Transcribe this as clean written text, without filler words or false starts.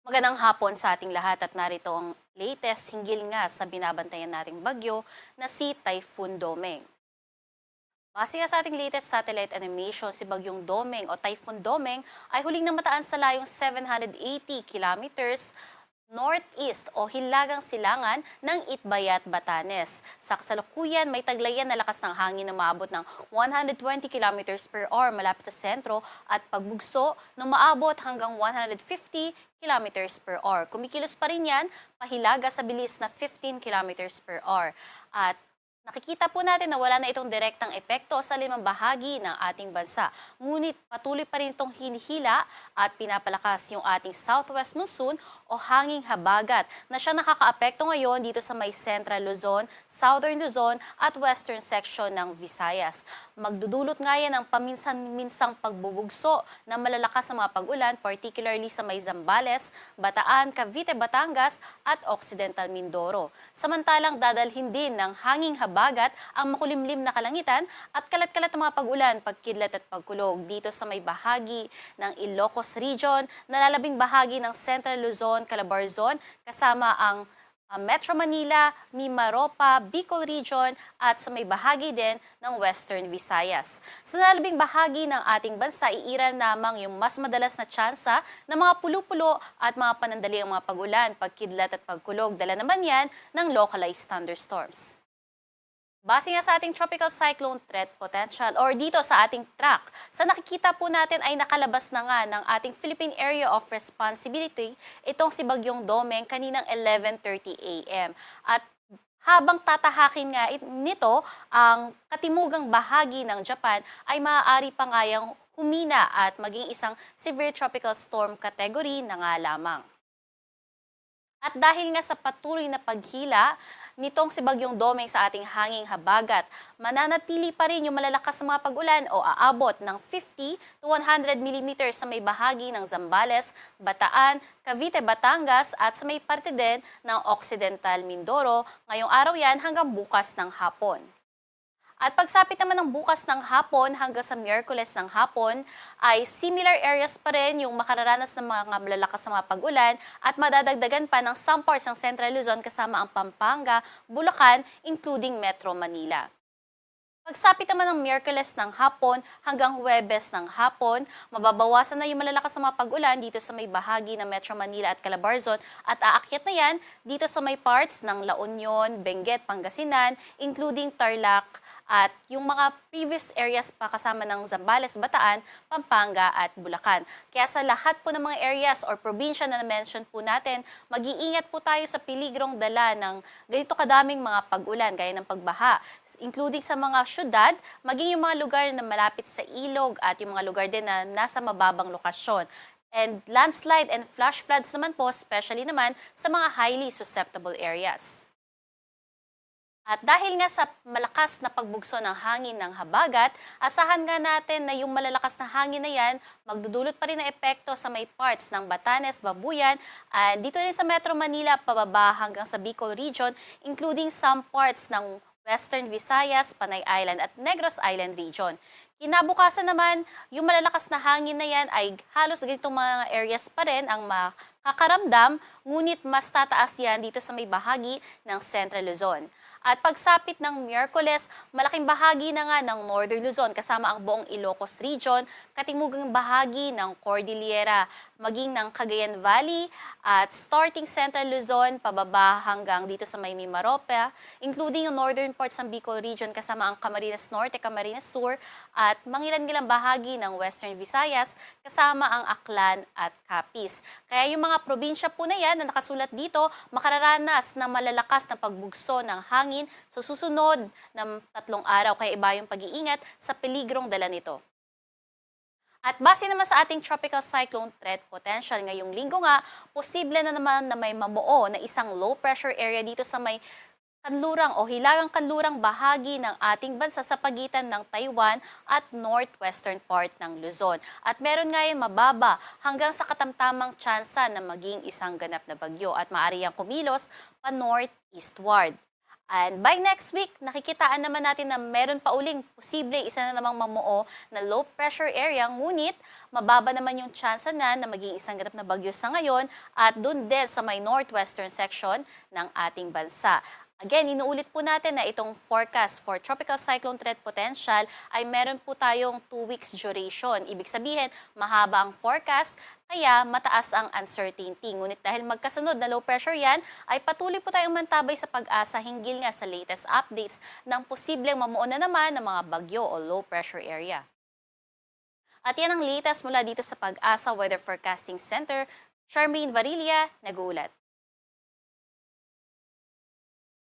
Magandang hapon sa ating lahat at narito ang latest hinggil nga sa binabantayan nating bagyo na si Typhoon Domeng. Base nga sa ating latest satellite animation, si Bagyong Domeng o Typhoon Domeng ay huling namataan sa layong 780 kilometers northeast o hilagang silangan ng Itbayat, Batanes. Sa kasalukuyan, may taglayan na lakas ng hangin na maabot ng 120 kilometers per hour malapit sa sentro at pagbugso na maabot hanggang 150 kilometers per hour. Kumikilos pa rin yan, pahilaga sa bilis na 15 kilometers per hour. At nakikita po natin na wala na itong direktang epekto sa limang bahagi ng ating bansa. Ngunit patuloy pa rin itong hinihila at pinapalakas yung ating southwest monsoon o hanging habagat na siya nakakaapekto ngayon dito sa may Central Luzon, Southern Luzon at Western section ng Visayas. Magdudulot nga yan ng paminsan-minsang pagbubugso ng malalakas na mga pag-ulan, particularly sa may Zambales, Bataan, Cavite, Batangas at Occidental Mindoro. Samantalang dadalhin din ng hanging habagat ang makulimlim na kalangitan at kalat-kalat na mga pag-ulan, pagkidlat at pagkulog dito sa may bahagi ng Ilocos Region, nalalabing bahagi ng Central Luzon, Calabarzon, kasama ang Metro Manila, Mimaropa, Bicol Region at sa may bahagi din ng Western Visayas. Sa nalalabing bahagi ng ating bansa, iiral lamang yung mas madalas na tsansa ng mga pulo-pulo at mga panandaliang mga pag-ulan, pagkidlat at pagkulog. Dala naman yan ng localized thunderstorms. Base nga sa ating tropical cyclone threat potential or dito sa ating track, sa nakikita po natin ay nakalabas na nga ng ating Philippine Area of Responsibility itong si Bagyong Domeng kaninang 11:30 a.m. At habang tatahakin nga nito ang katimugang bahagi ng Japan ay maaari pa ngayang humina at maging isang severe tropical storm category na nga lamang. At dahil nga sa patuloy na paghila nitong si Bagyong Domeng sa ating hanging habagat, mananatili pa rin yung malalakas na mga pag-ulan o aabot ng 50 to 100 millimeters sa may bahagi ng Zambales, Bataan, Cavite, Batangas at sa may parte din ng Occidental Mindoro ngayong araw yan hanggang bukas ng hapon. At pagsapit naman ng bukas ng hapon hanggang sa Miyerkules ng hapon, ay similar areas pa rin yung makararanas ng mga malalakas na mga pag-ulan at madadagdagan pa ng some parts ng Central Luzon kasama ang Pampanga, Bulacan, including Metro Manila. Pagsapit naman ng Miyerkules ng hapon hanggang Huwebes ng hapon, mababawasan na yung malalakas na mga pag-ulan dito sa may bahagi ng Metro Manila at Calabarzon at aakyat na yan dito sa may parts ng La Union, Benguet, Pangasinan, including Tarlac, at yung mga previous areas pa kasama ng Zambales, Bataan, Pampanga at Bulacan. Kaya sa lahat po ng mga areas or probinsya na na-mention po natin, mag-iingat po tayo sa peligrong dala ng ganito kadaming mga pag-ulan gaya ng pagbaha, including sa mga syudad, maging yung mga lugar na malapit sa ilog at yung mga lugar din na nasa mababang lokasyon. And landslide and flash floods naman po, especially naman sa mga highly susceptible areas. At dahil nga sa malakas na pagbugso ng hangin ng habagat, asahan nga natin na yung malalakas na hangin na yan, magdudulot pa rin ng epekto sa may parts ng Batanes, Babuyan, at dito rin sa Metro Manila, pababa hanggang sa Bicol Region, including some parts ng Western Visayas, Panay Island at Negros Island Region. Kinabukasan naman, yung malalakas na hangin na yan ay halos ganitong mga areas pa rin ang makakaramdam, ngunit mas tataas yan dito sa may bahagi ng Central Luzon. At pagsapit ng Miyerkules, malaking bahagi na nga ng Northern Luzon kasama ang buong Ilocos Region, katimugang bahagi ng Cordillera, maging ng Cagayan Valley at starting Central Luzon, pababa hanggang dito sa may Mimaropa, including yung northern parts ng Bicol Region kasama ang Camarines Norte, Camarines Sur at mangilan-ngilang bahagi ng Western Visayas kasama ang Aklan at Capiz. Kaya yung mga probinsya po na yan na nakasulat dito, makararanas ng malalakas na pagbugso ng hangin sa susunod ng 3 araw. Kaya iba yung pag-iingat sa peligrong dala nito. At base naman sa ating tropical cyclone threat potential ngayong linggo nga, posible na naman na may mamuo na isang low pressure area dito sa may kanlurang o hilagang kanlurang bahagi ng ating bansa sa pagitan ng Taiwan at northwestern part ng Luzon. At meron nga yan mababa hanggang sa katamtamang tsansa na maging isang ganap na bagyo at maaari yang kumilos pa northeastward. And by next week, nakikitaan naman natin na meron pa uling posible isa na namang mamuo na low pressure area, ngunit mababa naman yung tsansa na maging isang ganap na bagyo sa ngayon at dun din sa may northwestern section ng ating bansa. Again, inuulit po natin na itong forecast for tropical cyclone threat potential ay meron po tayong 2 weeks duration. Ibig sabihin, mahaba ang forecast, kaya mataas ang uncertainty. Ngunit dahil magkasunod na low pressure yan, ay patuloy po tayong mantabay sa pag-asa hinggil nga sa latest updates ng posibleng mamuo na naman ng mga bagyo o low pressure area. At yan ang latest mula dito sa Pag-asa Weather Forecasting Center. Charmaine Varilla, nag-uulat.